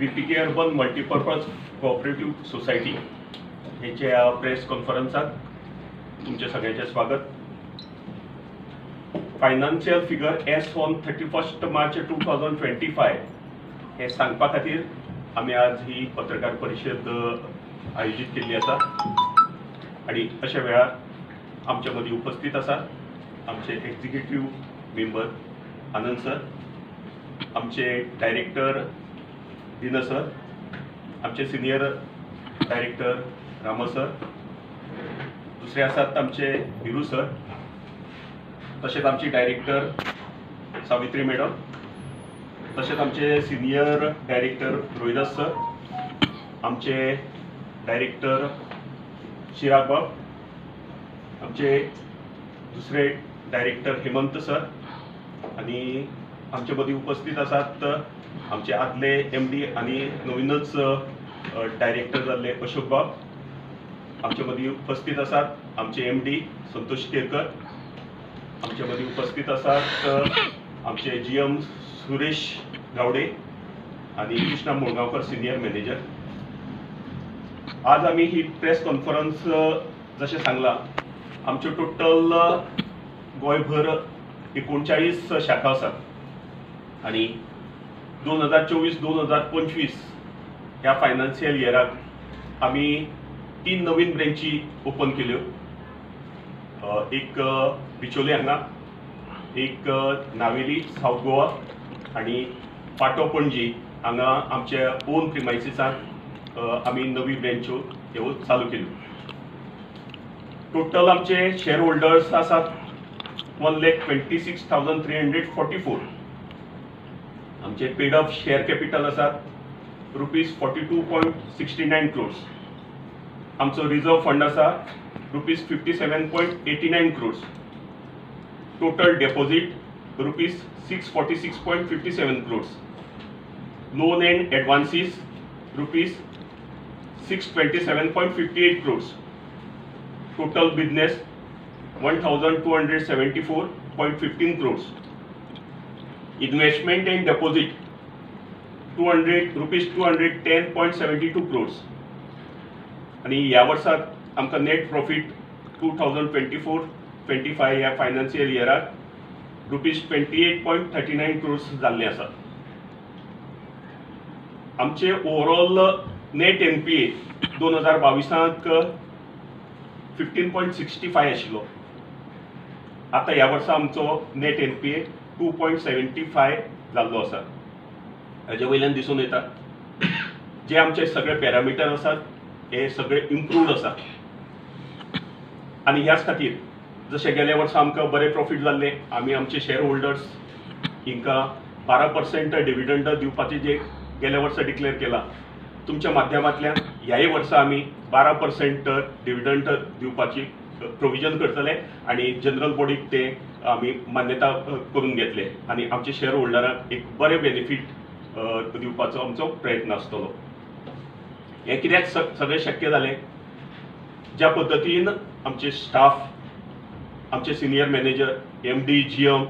VPK urban multipurpose cooperative society हेच्या press कॉन्फरन्सात तुमचे सगळ्यांचे स्वागत। Financial figure as on 31 March 2025 हे सांगपा खातीर आम्ही आज ही पत्रकार परिषद आयोजित केली आसा आणि अशा वेळार आमच्या मदी उपस्थित आसात आमचे एक्झिक्युटिव्ह मेंबर आनंद सर, आमचे डायरेक्टर दिना सर, आमचे सिनियर डायरेक्टर राम सर, दुसरे आसात आमचे हिरू सर, तसेच आमची डायरेक्टर सावित्री मॅडम, तसेच आमचे सिनियर डायरेक्टर रोहिदास सर, आमचे डायरेक्टर चिराग बाब, आमचे दुसरे डायरेक्टर हेमंत सर आणि आमच्या मदी उपस्थित आसात आमचे आदले MD आणि नवीनच डायरेक्टर जाल्ले अशोक बाब, आमच्या मदी उपस्थित आसात आमचे MD संतोष केरकर, आमच्या मदी उपस्थित आसात आमचे GM सुरेश गावडे आणि कृष्णा मुळगांवकर सिनियर मॅनेजर। आज आम्ही ही प्रेस कॉन्फरन्स जसे सांगला आमचे टोटल गोयभर 39 शाखा आसात आणि 2024-2025 ह्या फायनान्शियल इयराक आम्ही 3 नवीन ब्रँची ओपन केल्यो। एक बिचोले हांगा, एक नावेली साऊथ गोवा आणि पाटो पणजी हांगा आमच्या ओन प्रिमायसिसांत आम्ही नवी ब्रँच्यो ह्यो चालू केल्यो। टोटल आमचे शेअर होल्डर्स आसात 1,26,344। आमचे पेड अप शेअर कॅपिटल आसात ₹42.69 crores। आमचो रिझर्व फंड आसा ₹57.89 crores। Total deposit ₹646.57 crores। Loan and advances ₹627.58 crores। Total business 1,274.15 crores। Investment and deposit ₹210.72 crores। आणि या वर्षात आमका नेट प्रॉफिट 2024-25 या फायनान्शियल इयराक ₹28.39 crores जाल्ले आसा। आमचे ओवरऑल नेट NPA 2022 15.65 आशिल्लो। आता ह्या वर्सा आमचो नेट NPA 2.75 जाल्लो आसा। हेजे वयल्यान दिसून येता जे आमचे सगळे पॅरामिटर आसात हे सगळे इम्प्रूव्ड आसा आणि ह्याच खातीर जशें गेल्या वर्सा आमकां बरे प्रॉफिट जाल्ले आमी आमचे शेअर होल्डर्स हिंका 12% डिविडंड दिवपाचे जे गेल्या वर्सा डिक्लेअर केला तुमच्या माध्यमांतल्यान ह्याय वर्सा आमी 12% डिविडंड दिवपाची प्रोविजन करतले आणि जनरल बॉडीक ते आमी मान्यता करून घेतले आणि आमचे शेअर होल्डरांक एक बरे बेनिफीट दिवपाचो आमचो प्रयत्न आसतलो। हे कित्याक सगळे शक्य जाले ज्या पद्दतीन आमचे स्टाफ, आमचे सिनियर मॅनेजर, MD, GM,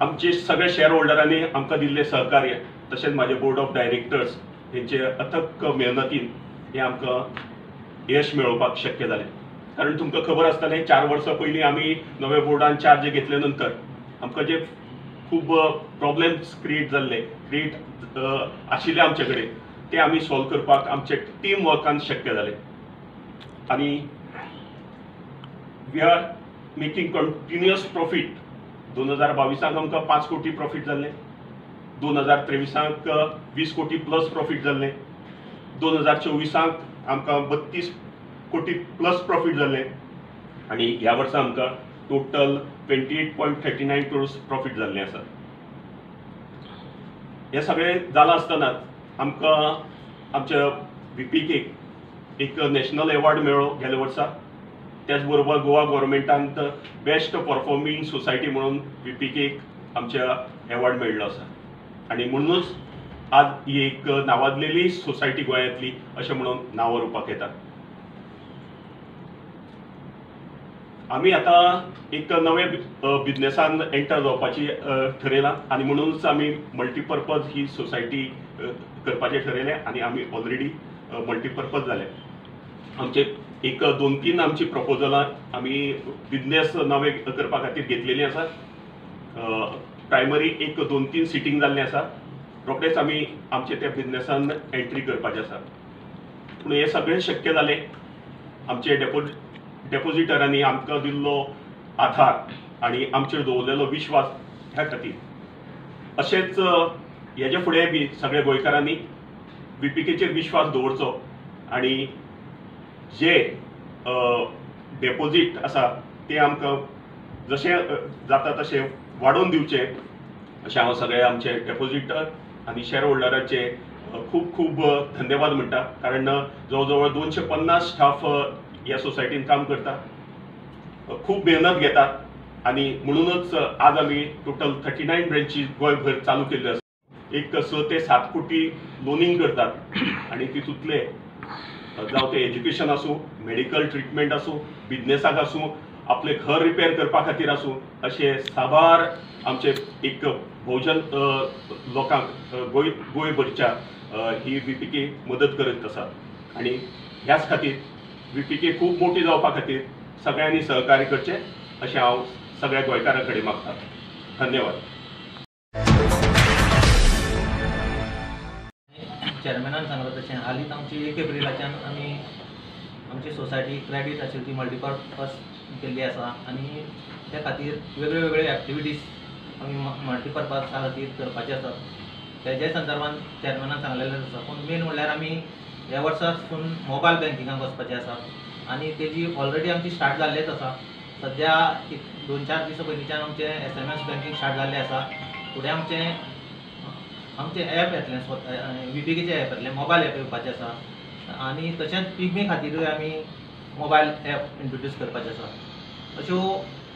आमचे सगळे शेअर होल्डरांनी आमकां दिल्ले सहकार्य, तशेंच माझे बोर्ड ऑफ डायरेक्टर्स हेंचे अथक मेहनतीन हे आमकां यश मेळोवपाक शक्य जालें। कारण तुमकां खबर आसतलें 4 वर्सां पयलीं आमी नव्या बोर्डान चार्ज घेतले नंतर आमकां जे खूब प्रॉब्लेम्स क्रिएट आशिल्ले आमचे कडेन ते आमी सॉल्व करपाक आमचे टीम वर्कान शक्य जालें आणि we are making continuous profit. 2022 आमकां 5 कोटी प्रॉफिट जाल्लें, 2023 20 कोटी प्लस प्रॉफिट जाल्लें, 2024 आमकां 32 कोटी प्लस प्रॉफिट जाल्लें आणि ह्या वर्सा आमकां टोटल 28.39 crores प्रॉफिट जाल्लें आसा। हे सगळें जालां आसतनाच आमकां आमच्या VPK एक नॅशनल अवॉर्ड मेळ्ळो गेल्या वर्सा। त्याच बरोबर गोवा गव्हर्मेंटान बेस्ट परफॉर्मिंग सोसायटी म्हणून VPK आमच्या अवॉर्ड मेळ्ळो आसा आणि म्हणूनच आज ही एक नावाजलेली सोसायटी गोंयांतली अशें म्हणून नांव रुपाक येता। आम्ही आता एक नवे बिझनेसान एंटर जावपाची ठरयला आणि म्हणूनच आम्ही मल्टीपर्पज ही सोसायटी करपाचें ठरयलें आनी आमी ऑलरेडी मल्टीपर्पज जाले. आमचे एक 2-3 आमची प्रपोजलां आमी बिझनेस नवे करपा खातीर घेतलेलीं आसा. प्रायमरी एक 2-3 सिटींग जाल्लें आसा. रोखडेच आमी आमचे त्या बिझनेसान एंट्री करपाचें आसा. पूण हें सगळें शक्य जालें आमचे डेपोजिटरांनी आमकां दिल्लो आधार आनी आमचेर दवरलेलो विश्वास ह्या खातीर. अशेंच हेजे फुडें बी सगळ्या गोंयकारांनी VPKचेर विश्वास दवरचो आनी जे डेपोजीट आसा ते आमकां जशें जाता तशें वाडोवन दिवचें अशें हांव सगळे आमचे डेपोजिटर आनी शेअर होल्डरांचे खूब खूब धन्यवाद म्हणटा. कारण जवळ जवळ 250 स्टाफ ह्या सोसायटीन काम करता, खूब मेहनत घेतात आनी म्हणूनच आज आमी टोटल 39 ब्रँचीस गोंयभर चालू केल्ल्यो आसा. एक 6 ते 7 कोटी लोनिंग करतात आनी तितूंतले जावं ते एज्युकेशन आसूं, मेडिकल ट्रिटमेंट आसूं, बिझनेसाक आसूं, आपले घर रिपेर करपा खातीर आसूं, अशे साबार आमचे एक भोवजन लोकांक गोंयभरच्या ही VPK मदत करत आसा. आनी ह्याच खातीर VPK खूब मोठी जावपा खातीर सगळ्यांनी सहकार्य करचें अशें हांव सगळ्या गोंयकारां कडेन मागतां. धन्यवाद. चेअरमॅनान सांगलें तशें हालींच आमची 1 एप्रिलाच्यान आमी आमची सोसायटी क्रेडीट आशिल्ली ती मल्टीपर्पज केल्ली आसा आनी त्या खातीर वेगळे वेगळे एक्टिविटीज आमी मल्टीपर्पजा खातीर करपाचे आसात. तेजे संदर्भान चेअरमॅनान सांगलेलें आसा. पूण मेन म्हणल्यार आमी ह्या वर्सासून मोबायल बँकिंगाक वचपाचे आसा आनी तेजी ऑलरेडी आमची स्टार्ट जाल्लेच आसा. सद्या एक 2-4 दिसा पयलींच्यान आमचें SMS बँकिंग स्टार्ट जाल्लें आसा. फुडें आमचें ॲप येतलें VPKचें ॲप येतलें, मोबायल ॲप येवपाचें आसा आनी तशेंच पिग्मी खातीरूय आमी मोबायल ॲप इंट्रोड्यूस करपाचें आसा. अश्यो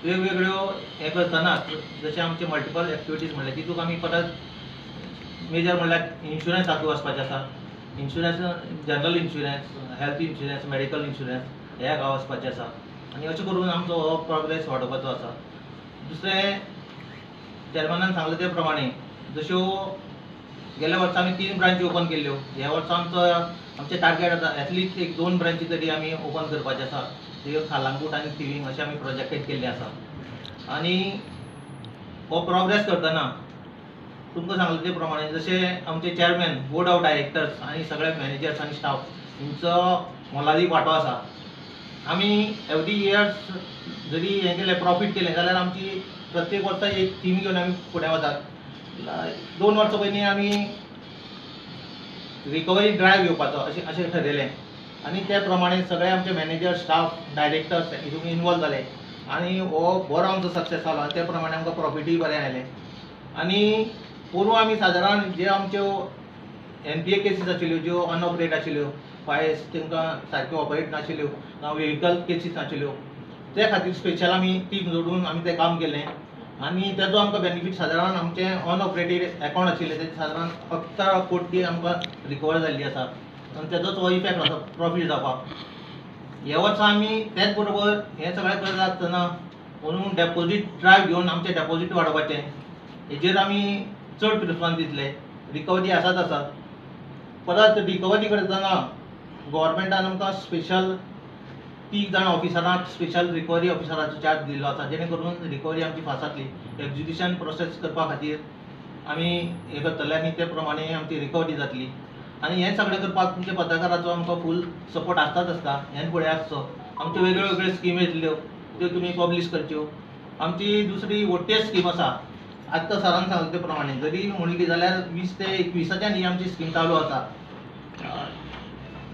वेगवेगळ्यो हें करतना जशें आमचे मल्टिपल एक्टिविटीज म्हणल्यार तितूंत आमी परत मेजर म्हणल्यार इन्शुरन्साक वचपाचें आसा. Insurance, general insurance, health insurance, medical insurance ह्या वचपाचें आसा आनी अशें करून आमचो हो प्रोग्रेस वाडोवपाचो आसा. दुसरें चेअरमॅनान सांगलें ते प्रमाणे जश्यो गेल्या वर्सा आमी 3 ब्रांची ओपन केल्ल्यो, ह्या वर्सा आमचें टार्गेट आसा एटलीस्ट एक 2 ब्रांची तरी आमी ओपन करपाचे आसा. त्यो कालांगूट आनी थिवीम अशें आमी प्रोजेक्टेड केल्ले आसा. आनी हो प्रोग्रेस करतना तुमकां सांगलें ते प्रमाणे जशें आमचे चेअरमॅन, बोर्ड ऑफ डायरेक्टर्स आनी सगळे मॅनेजर्स आनी स्टाफ हेंचो मोलादीक वांटो आसा. आमी एवरी इयर्स जरी हें केलें प्रॉफीट केलें जाल्यार आमची प्रत्येक वर्सा एक थीम घेवन आमी फुडें वतात. 2 वर्सां पयलीं आमी रिकवरी ड्रायव्ह घेवपाचो अशें ठरयलें आनी त्या प्रमाणे सगळे आमचे मॅनेजर, स्टाफ, डायरेक्टर्स हितून इनवॉल्व जाले आनी हो बरो आमचो सक्सेस जालो आनी त्या प्रमाणे आमकां प्रॉफिटूय बरें आयलें. आनी पूर्व आमी सादारण जे आमच्यो NPA केसीस आशिल्ल्यो ज्यो अनऑपरेट आशिल्ल्यो, फायर्स तांकां सारक्यो ऑपरेट नाशिल्ल्यो, जावं व्हेहिकल केसीस नाशिल्ल्यो, त्या खातीर स्पेशल आमी टीम जोडून आमी तें काम केलें आनी तेजो आमकां बेनिफीट सादारण आमचें अनऑपरेटेड अकावंट आशिल्लें तेजे सादारण 17 कोटी आमकां रिकवर जाल्ली आसा आनी तेजोच हो इफेक्ट आसा प्रॉफीट जावपाक. ह्या वर्सा आमी तेच बरोबर हें सगळें करत आसतना म्हणून डेपोजीट ड्रायव्ह घेवन आमचें डेपोजीट वाडोवपाचें हेजेर आमी चड प्रिफरन्स दितले. रिकवरी आसात आसा. परत रिकवरी करतना गव्हर्मेंटान आमकां स्पेशल 30 जाण ऑफिसरांक स्पेशल रिकवरी ऑफिसराचो चार्ज दिल्लो आसा जेणे करून रिकवरी आमची फास्ट जातली. एक्झिक्युशन प्रोसेस करपा खातीर आमी हें करतले आनी ते प्रमाणे आमची रिकवरी जातली. आनी हें सगळें करपाक तुमच्या पत्रकाराचो आमकां फूल सपोर्ट आसता. हें फुडें आसचो. आमच्यो वेगळ्यो वेगळ्यो स्कीम येतल्यो त्यो तुमी पब्लीश करच्यो. आमची दुसरी व्हडली स्कीम आसा. आत्तां सरान सांगले ते प्रमाणे जरी म्हणली जाल्यार 20 ते 21च्यान ही आमची स्कीम चालू आसा.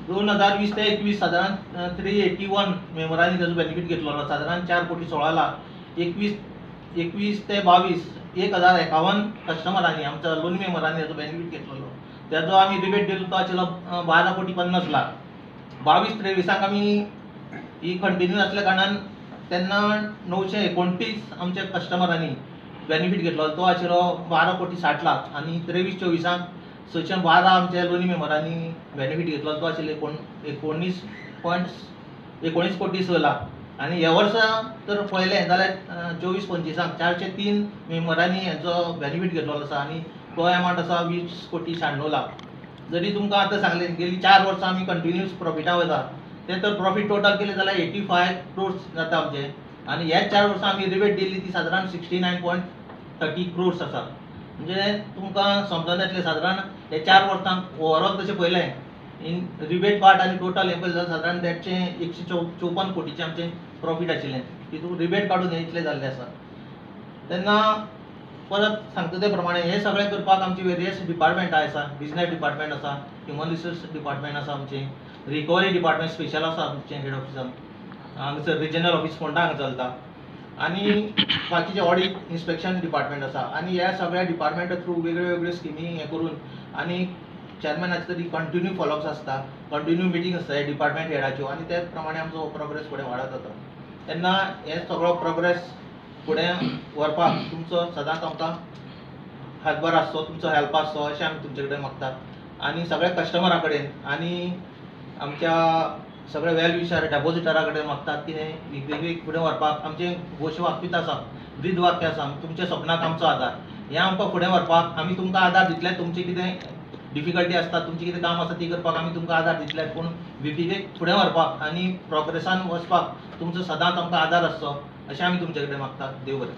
2020 ते 21 सादारण 381 मेंबरांनी तेजो बेनिफीट घेतलेलो. सादारण 4 कोटी 16 लाख. 21 ते 22 1051 कस्टमरांनी आमच्या लोन मेंबरांनी तेजो बेनिफीट घेतलेलो. तेजो आमी रिबेट दिलो तो आशिल्लो 12 कोटी 50 लाख. 22-23 आमी ही कंटिन्यू आसल्या कारणान तेन्ना 929 आमच्या कस्टमरांनी बेनिफीट घेतलो तो आशिल्लो 12 कोटी 60 लाख आनी 23-24 612 आमच्या लोनी मेंबरांनी बेनिफीट घेतलो तो आशिल्लो 19 कोटी 6 लाख आनी ह्या वर्सा तर पळयलें जाल्यार 24-25 403 मेंबरांनी हेचो बेनिफीट घेतलेलो आसा आनी तो एमावंट आसा 20 कोटी 96 लाख. जरी तुमकां आतां सांगलें गेली 4 वर्सां आमी कंटिन्यूस प्रॉफिटा वयता ते तर प्रॉफिट टोटल केलें जाल्यार 85 crores जाता आमचे आनी ह्याच 4 वर्सां आमी रिबेट दिल्ली ती सादारण 69.30 crores आसा. म्हणजे तुमकां समजून येतलें सादारण हे 4 वर्सांक ओवरऑल तशें पळयलें इन रिबेट पार्ट आनी टोटल हें पळयलें जाल्यार सादारण देडशे 154 कोटीचें आमचें प्रॉफिट आशिल्लें. तितून रिबेट काडून हें इतलें जाल्लें आसा. तेन्ना परत सांगता ते प्रमाणे हे सगळें करपाक आमची वेरियस डिपार्टमेंटां आसा. बिझनेस डिपार्टमेंट आसा, ह्युमन रिसोर्स डिपार्टमेंट आसा आमचें, रिकवरी डिपार्टमेंट स्पेशल आसा आमचें हेड ऑफिसान, हांगसर रिजनल ऑफिस फोंडा हांगा चलता आनी बाकीचे ऑडिट इन्स्पेक्शन डिपार्टमेंट आसा आनी ह्या सगळ्या डिपार्टमेंटा थ्रू वेगळ्यो वेगळ्यो स्किमी हें करून आनी चॅरमॅनाचे तरी कंटिन्यू फॉलोअप्स आसता, कंटिन्यू मिटींग आसता हे डिपार्टमेंट हेडाच्यो आनी त्याच प्रमाणे आमचो प्रोग्रेस फुडें वाडत जाता. तेन्ना हे सगळो प्रोग्रेस फुडें व्हरपाक तुमचो सदांच आमकां हातभार आसचो, तुमचो हेल्प आसचो अशें आमी तुमचे कडेन मागतात आनी सगळ्या कस्टमरा कडेन आनी आमच्या सगळ्या वेल विशर डेपोजिटरा कडेन मागतात की हें वेगवेगळी फुडें व्हरपाक आमचें घोश वाक्यीत आसा, ब्रीद वाक्य आसा, तुमच्या सपनाक आमचो आदार. हें आमकां फुडें व्हरपाक आमी तुमकां आदार दितले. तुमचें कितें डिफिकल्टी आसता, तुमचें कितें काम आसा ती करपाक आमी तुमकां आदार दितले. पूण विपीवेक फुडें व्हरपाक आनी प्रोग्रेसान वचपाक तुमचो सदांच आमकां आदार आसचो अशें आमी तुमचे कडेन मागतात. देव बरें.